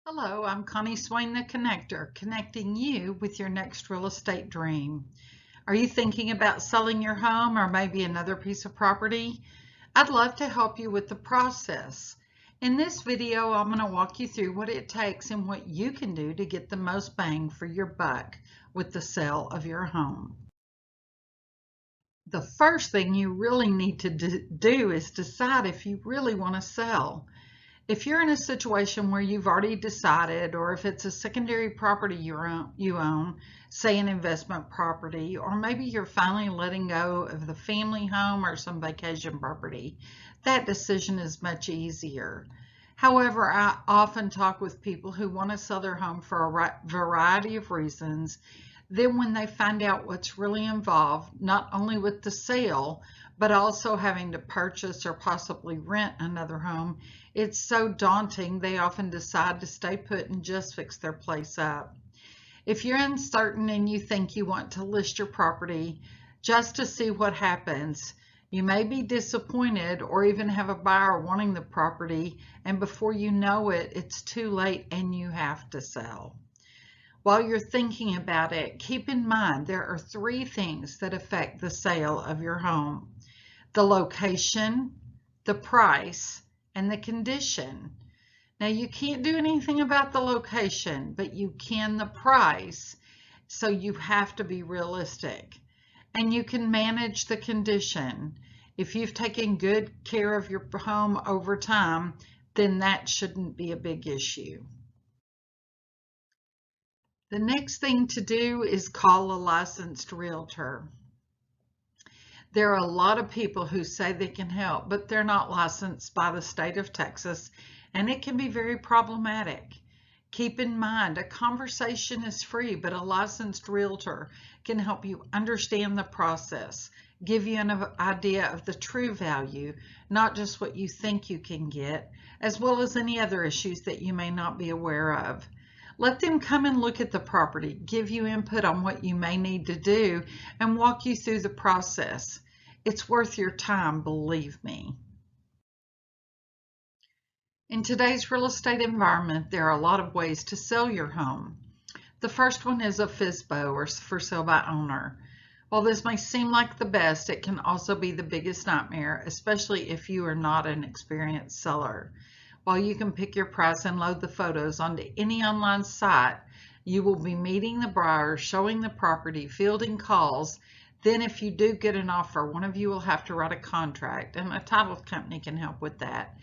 Hello, I'm Connie Swain, the Connector, connecting you with your next real estate dream. Are you thinking about selling your home or maybe another piece of property? I'd love to help you with the process. In this video, I'm going to walk you through what it takes and what you can do to get the most bang for your buck with the sale of your home. The first thing you really need to do is decide if you really want to sell. If you're in a situation where you've already decided, or if it's a secondary property you own, say an investment property, or maybe you're finally letting go of the family home or some vacation property, that decision is much easier. However, I often talk with people who want to sell their home for a variety of reasons. Then when they find out what's really involved, not only with the sale, but also having to purchase or possibly rent another home, it's so daunting they often decide to stay put and just fix their place up. If you're uncertain and you think you want to list your property just to see what happens, you may be disappointed or even have a buyer wanting the property, and before you know it, it's too late and you have to sell. While you're thinking about it, keep in mind there are three things that affect the sale of your home: the location, the price, and the condition. Now, you can't do anything about the location, but you can the price, so you have to be realistic. And you can manage the condition. If you've taken good care of your home over time, then that shouldn't be a big issue. The next thing to do is call a licensed realtor. There are a lot of people who say they can help, but they're not licensed by the state of Texas, and it can be very problematic. Keep in mind, a conversation is free, but a licensed realtor can help you understand the process, give you an idea of the true value, not just what you think you can get, as well as any other issues that you may not be aware of. Let them come and look at the property, give you input on what you may need to do, and walk you through the process. It's worth your time, believe me. In today's real estate environment, there are a lot of ways to sell your home. The first one is a FSBO, or for sale by owner. While this may seem like the best, it can also be the biggest nightmare, especially if you are not an experienced seller. While you can pick your price and load the photos onto any online site, you will be meeting the buyer, showing the property, fielding calls. Then if you do get an offer, one of you will have to write a contract, and a title company can help with that.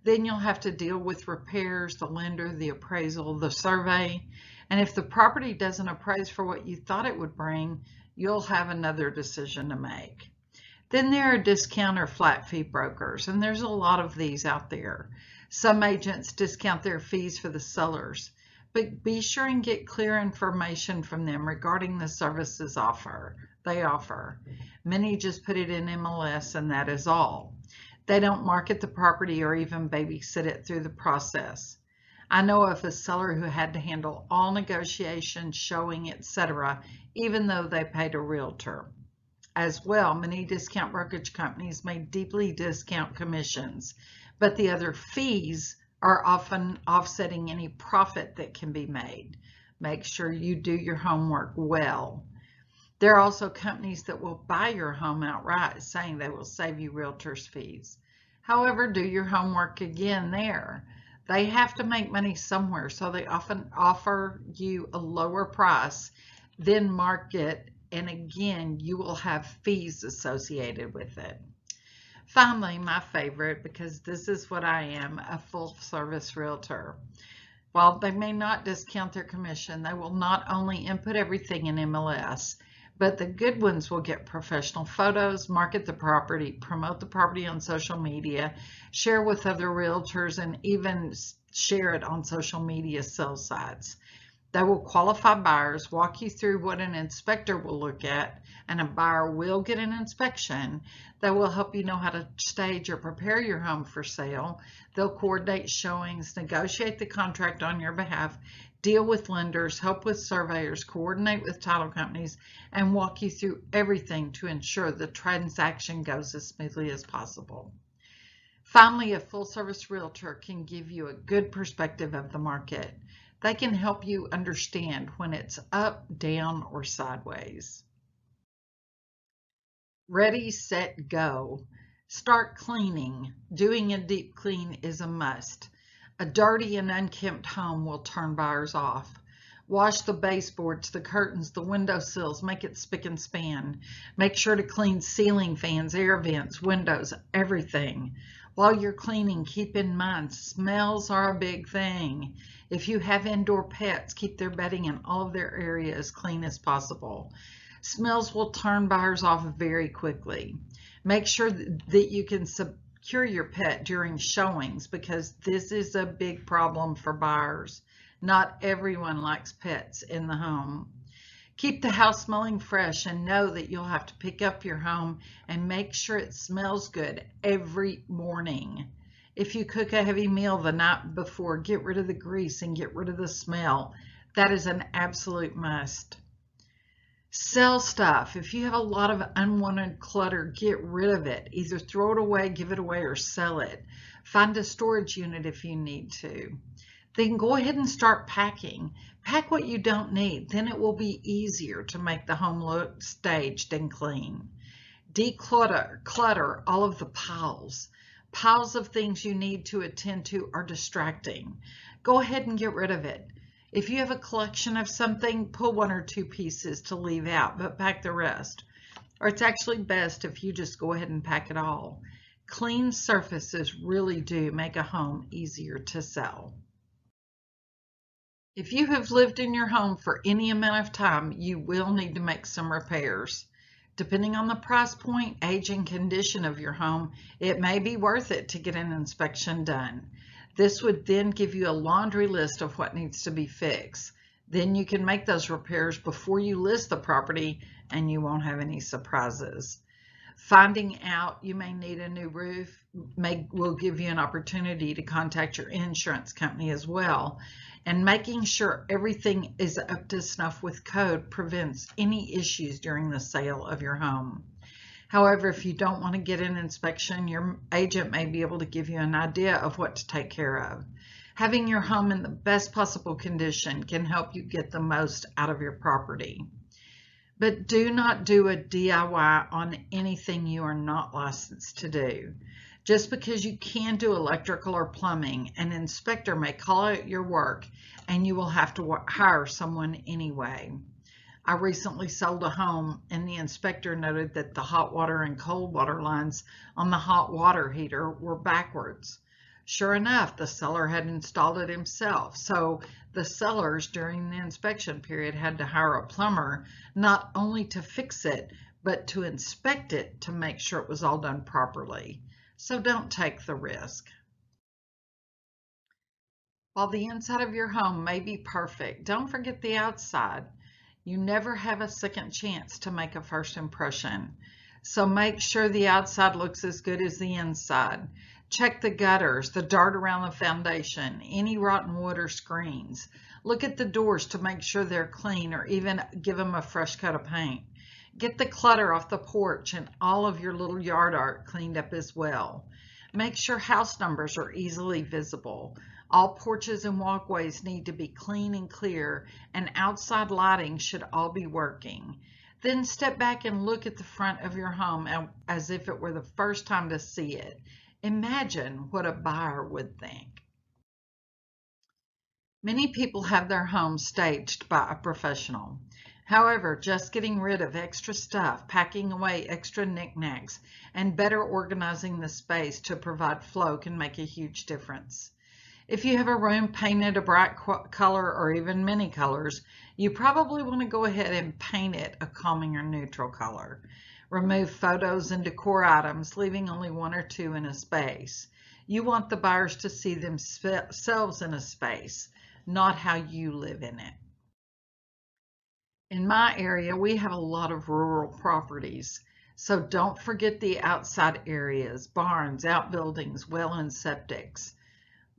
Then you'll have to deal with repairs, the lender, the appraisal, the survey. And if the property doesn't appraise for what you thought it would bring, you'll have another decision to make. Then there are discount or flat fee brokers, and there's a lot of these out there. Some agents discount their fees for the sellers, but be sure and get clear information from them regarding the services they offer. Many just put it in MLS and that is all. They don't market the property or even babysit it through the process. I know of a seller who had to handle all negotiations, showing, etc., even though they paid a realtor. As well, many discount brokerage companies may deeply discount commissions, but the other fees are often offsetting any profit that can be made. Make sure you do your homework well. There are also companies that will buy your home outright, saying they will save you realtors' fees. However, do your homework again there. They have to make money somewhere, so they often offer you a lower price, then market, and again, you will have fees associated with it. Finally, my favorite, because this is what I am, a full-service realtor. While they may not discount their commission, they will not only input everything in MLS, but the good ones will get professional photos, market the property, promote the property on social media, share with other realtors, and even share it on social media sales sites. They will qualify buyers, walk you through what an inspector will look at, and a buyer will get an inspection. They will help you know how to stage or prepare your home for sale. They'll coordinate showings, negotiate the contract on your behalf, deal with lenders, help with surveyors, coordinate with title companies, and walk you through everything to ensure the transaction goes as smoothly as possible. Finally, a full-service realtor can give you a good perspective of the market. They can help you understand when it's up, down, or sideways. Ready, set, go. Start cleaning. Doing a deep clean is a must. A dirty and unkempt home will turn buyers off. Wash the baseboards, the curtains, the windowsills, make it spick and span. Make sure to clean ceiling fans, air vents, windows, everything. While you're cleaning, keep in mind, smells are a big thing. If you have indoor pets, keep their bedding and all of their area as clean as possible. Smells will turn buyers off very quickly. Make sure that you can secure your pet during showings because this is a big problem for buyers. Not everyone likes pets in the home. Keep the house smelling fresh and know that you'll have to pick up your home and make sure it smells good every morning. If you cook a heavy meal the night before, get rid of the grease and get rid of the smell. That is an absolute must. Sell stuff. If you have a lot of unwanted clutter, get rid of it. Either throw it away, give it away, or sell it. Find a storage unit if you need to. Then go ahead and start packing. Pack what you don't need, then it will be easier to make the home look staged and clean. Clutter all of the piles. Piles of things you need to attend to are distracting. Go ahead and get rid of it. If you have a collection of something, pull one or two pieces to leave out, but pack the rest. Or it's actually best if you just go ahead and pack it all. Clean surfaces really do make a home easier to sell. If you have lived in your home for any amount of time, you will need to make some repairs. Depending on the price point, age, and condition of your home, it may be worth it to get an inspection done. This would then give you a laundry list of what needs to be fixed. Then you can make those repairs before you list the property and you won't have any surprises. Finding out you may need a new roof will give you an opportunity to contact your insurance company as well. And making sure everything is up to snuff with code prevents any issues during the sale of your home. However, if you don't want to get an inspection, your agent may be able to give you an idea of what to take care of. Having your home in the best possible condition can help you get the most out of your property. But do not do a DIY on anything you are not licensed to do. Just because you can do electrical or plumbing, an inspector may call out your work and you will have to hire someone anyway. I recently sold a home and the inspector noted that the hot water and cold water lines on the hot water heater were backwards. Sure enough, the seller had installed it himself, so the sellers during the inspection period had to hire a plumber not only to fix it, but to inspect it to make sure it was all done properly. So don't take the risk. While the inside of your home may be perfect, don't forget the outside. You never have a second chance to make a first impression. So make sure the outside looks as good as the inside. Check the gutters, the dirt around the foundation, any rotten wood or screens. Look at the doors to make sure they're clean or even give them a fresh coat of paint. Get the clutter off the porch and all of your little yard art cleaned up as well. Make sure house numbers are easily visible. All porches and walkways need to be clean and clear, and outside lighting should all be working. Then step back and look at the front of your home as if it were the first time to see it. Imagine what a buyer would think. Many people have their homes staged by a professional. However, just getting rid of extra stuff, packing away extra knickknacks, and better organizing the space to provide flow can make a huge difference. If you have a room painted a bright color or even many colors, you probably want to go ahead and paint it a calming or neutral color. Remove photos and decor items, leaving only one or two in a space. You want the buyers to see themselves in a space, not how you live in it. In my area, we have a lot of rural properties, so don't forget the outside areas, barns, outbuildings, well and septics.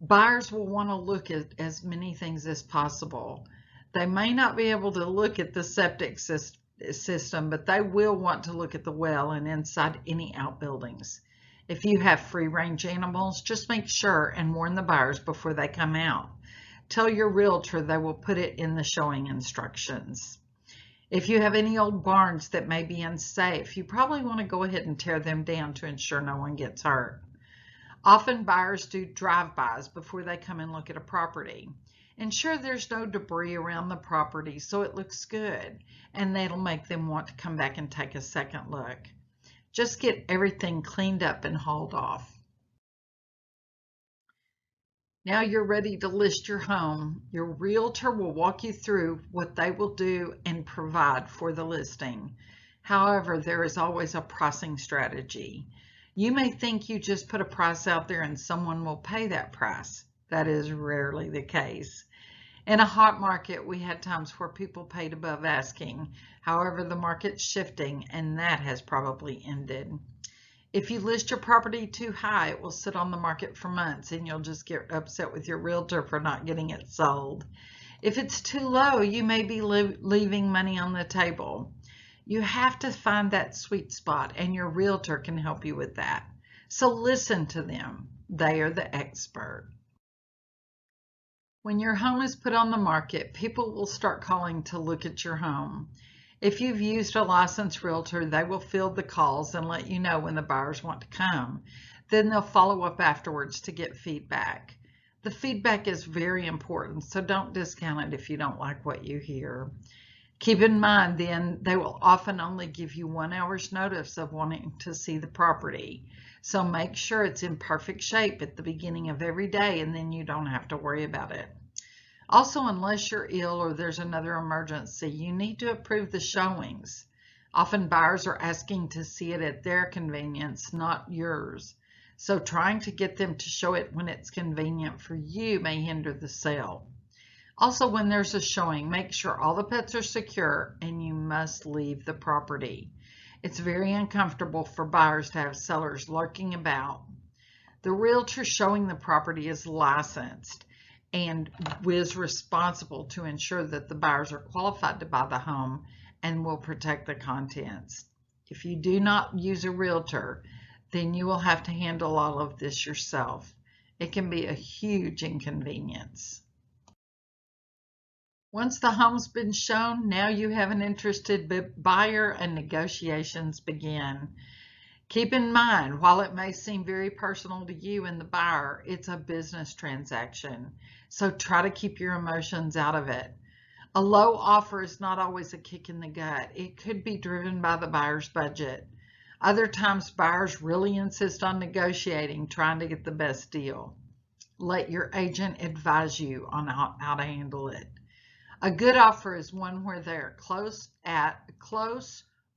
Buyers will want to look at as many things as possible. They may not be able to look at the septic system, but they will want to look at the well and inside any outbuildings. If you have free-range animals, just make sure and warn the buyers before they come out. Tell your realtor they will put it in the showing instructions. If you have any old barns that may be unsafe, you probably want to go ahead and tear them down to ensure no one gets hurt. Often buyers do drive-bys before they come and look at a property. Ensure there's no debris around the property so it looks good, and that'll make them want to come back and take a second look. Just get everything cleaned up and hauled off. Now you're ready to list your home. Your realtor will walk you through what they will do and provide for the listing. However, there is always a pricing strategy. You may think you just put a price out there and someone will pay that price. That is rarely the case. In a hot market, we had times where people paid above asking. However, the market's shifting and that has probably ended. If you list your property too high, it will sit on the market for months and you'll just get upset with your realtor for not getting it sold. If it's too low, you may be leaving money on the table. You have to find that sweet spot and your realtor can help you with that. So listen to them. They are the expert. When your home is put on the market, people will start calling to look at your home. If you've used a licensed realtor, they will field the calls and let you know when the buyers want to come. Then they'll follow up afterwards to get feedback. The feedback is very important, so don't discount it if you don't like what you hear. Keep in mind then, they will often only give you 1 hour's notice of wanting to see the property. So make sure it's in perfect shape at the beginning of every day and then you don't have to worry about it. Also, unless you're ill or there's another emergency, you need to approve the showings. Often buyers are asking to see it at their convenience, not yours. So trying to get them to show it when it's convenient for you may hinder the sale. Also, when there's a showing, make sure all the pets are secure and you must leave the property. It's very uncomfortable for buyers to have sellers lurking about. The realtor showing the property is licensed and is responsible to ensure that the buyers are qualified to buy the home and will protect the contents. If you do not use a realtor, then you will have to handle all of this yourself. It can be a huge inconvenience. Once the home's been shown, now you have an interested buyer and negotiations begin. Keep in mind, while it may seem very personal to you and the buyer, it's a business transaction. So try to keep your emotions out of it. A low offer is not always a kick in the gut. It could be driven by the buyer's budget. Other times, buyers really insist on negotiating, trying to get the best deal. Let your agent advise you on how to handle it. A good offer is one where they're close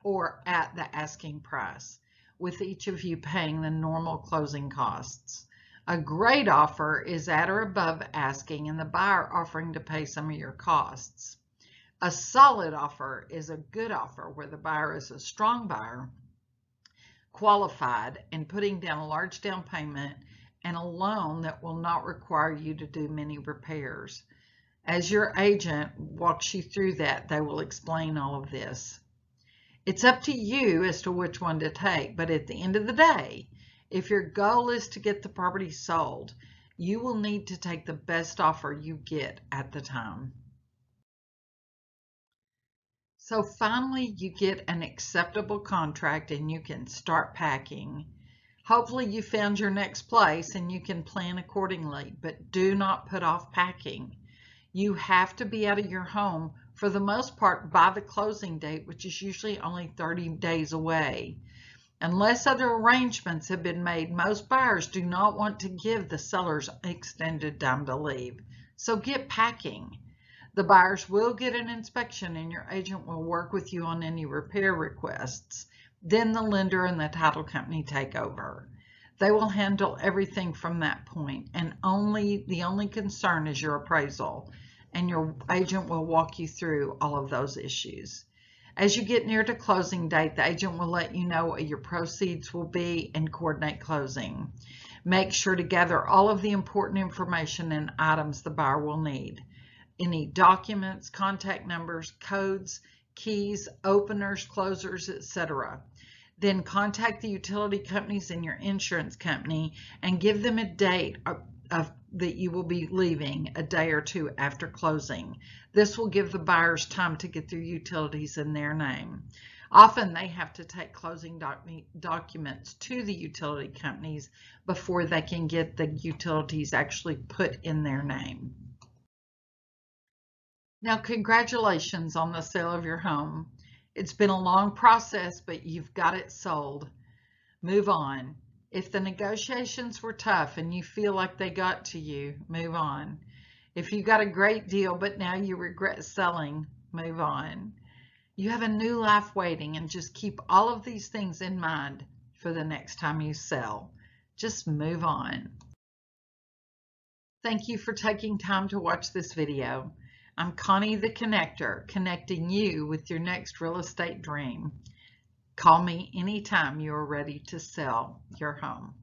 or at the asking price, with each of you paying the normal closing costs. A great offer is at or above asking and the buyer offering to pay some of your costs. A solid offer is a good offer where the buyer is a strong buyer, qualified, and putting down a large down payment and a loan that will not require you to do many repairs. As your agent walks you through that, they will explain all of this. It's up to you as to which one to take, but at the end of the day, if your goal is to get the property sold, you will need to take the best offer you get at the time. So finally, you get an acceptable contract and you can start packing. Hopefully you found your next place and you can plan accordingly, but do not put off packing. You have to be out of your home for the most part by the closing date, which is usually only 30 days away. Unless other arrangements have been made, most buyers do not want to give the sellers extended time to leave. So get packing. The buyers will get an inspection and your agent will work with you on any repair requests. Then the lender and the title company take over. They will handle everything from that point, and the only concern is your appraisal, and your agent will walk you through all of those issues. As you get near to closing date, the agent will let you know what your proceeds will be and coordinate closing. Make sure to gather all of the important information and items the buyer will need. Any documents, contact numbers, codes, keys, openers, closers, etc. Then contact the utility companies and your insurance company and give them a date that you will be leaving a day or two after closing. This will give the buyers time to get their utilities in their name. Often they have to take closing documents to the utility companies before they can get the utilities actually put in their name. Now, congratulations on the sale of your home. It's been a long process, but you've got it sold. Move on. If the negotiations were tough and you feel like they got to you, move on. If you got a great deal but now you regret selling, move on. You have a new life waiting, and just keep all of these things in mind for the next time you sell. Just move on. Thank you for taking time to watch this video. I'm Connie the Connector, connecting you with your next real estate dream. Call me anytime you are ready to sell your home.